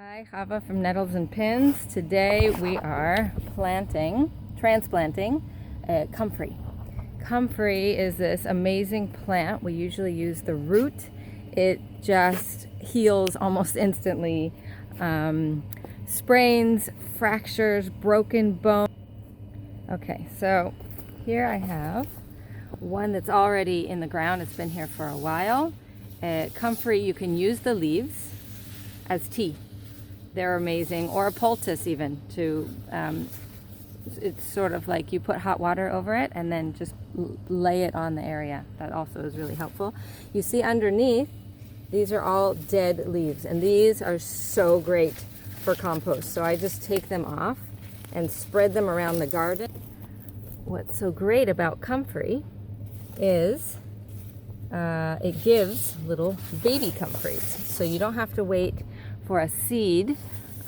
Hi, Chava from Nettles and Pins. Today we are transplanting comfrey. Comfrey is this amazing plant. We usually use the root. It just heals almost instantly. Sprains, fractures, broken bone. Okay, so here I have one that's already in the ground. It's been here for a while. Comfrey, you can use the leaves as tea. They're amazing, or a poultice even. It's sort of like you put hot water over it and then just lay it on the area. That also is really helpful. You see underneath, these are all dead leaves, and these are so great for compost. So I just take them off and spread them around the garden. What's so great about comfrey is it gives little baby comfreys. So you don't have to wait for a seed.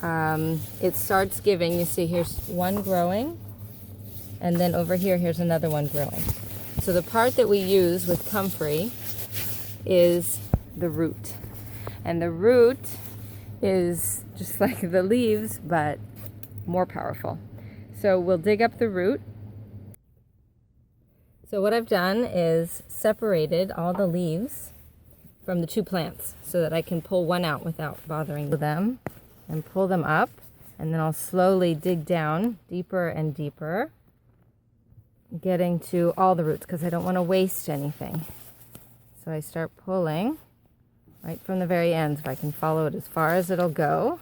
It starts giving, you see here's one growing, and then over here, here's another one growing. So the part that we use with comfrey is the root. And the root is just like the leaves, but more powerful. So we'll dig up the root. So what I've done is separated all the leaves from the two plants so that I can pull one out without bothering them, and pull them up, and then I'll slowly dig down deeper and deeper, getting to all the roots because I don't want to waste anything. So I start pulling right from the very ends, if I can follow it as far as it'll go,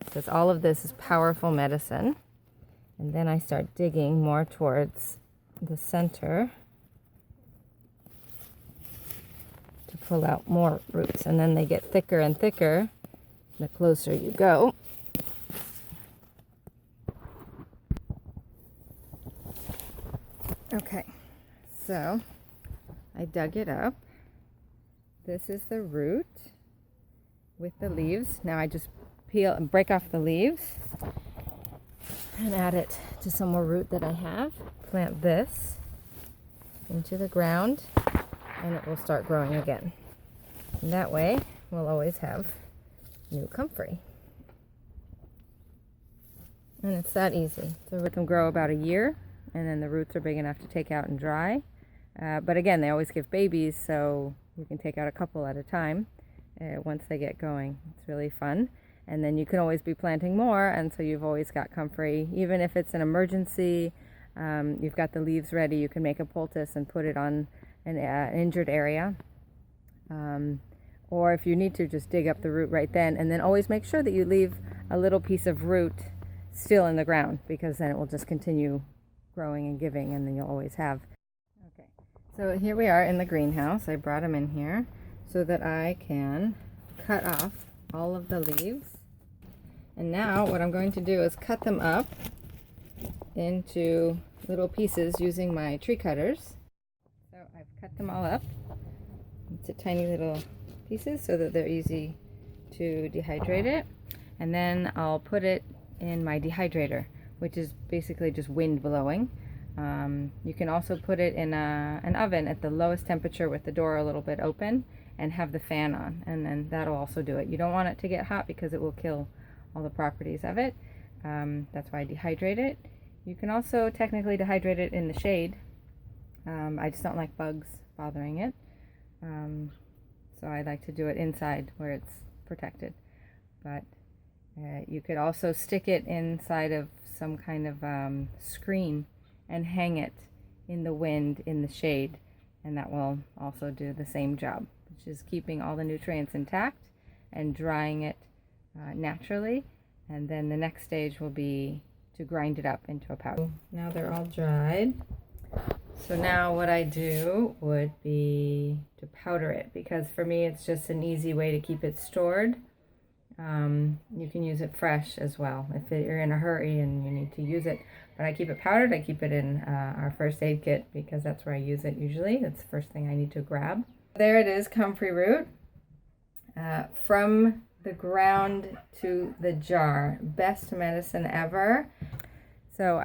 because all of this is powerful medicine. And then I start digging more towards the center to pull out more roots, and then they get thicker and thicker the closer you go. Okay, so I dug it up. This is the root with the leaves. Now I just peel and break off the leaves and add it to some more root that I have. Plant this into the ground, and it will start growing again. And that way we'll always have new comfrey. And it's that easy. So it can grow about a year, and then the roots are big enough to take out and dry. But again, they always give babies, so you can take out a couple at a time once they get going. It's really fun. And then you can always be planting more, and so you've always got comfrey. Even if it's an emergency, you've got the leaves ready, you can make a poultice and put it on an injured area. Or if you need to, just dig up the root right then, and then always make sure that you leave a little piece of root still in the ground, because then it will just continue growing and giving, and then you'll always have. Okay, so here we are in the greenhouse. I brought them in here so that I can cut off all of the leaves. And now what I'm going to do is cut them up into little pieces using my tree cutters. So I've cut them all up into tiny little pieces so that they're easy to dehydrate it. And then I'll put it in my dehydrator, which is basically just wind blowing. You can also put it in an oven at the lowest temperature with the door a little bit open and have the fan on, and then that'll also do it. You don't want it to get hot because it will kill all the properties of it. That's why I dehydrate it. You can also technically dehydrate it in the shade. I just don't like bugs bothering it. So I like to do it inside where it's protected. But you could also stick it inside of some kind of screen and hang it in the wind in the shade, and that will also do the same job, which is keeping all the nutrients intact and drying it naturally. And then the next stage will be to grind it up into a powder. Now they're all dried. So now what I do would be to powder it, because for me it's just an easy way to keep it stored. You can use it fresh as well if you're in a hurry and you need to use it. But I keep it powdered. I keep it in our first aid kit because that's where I use it usually. That's the first thing I need to grab. There it is, comfrey root. From the ground to the jar. Best medicine ever. So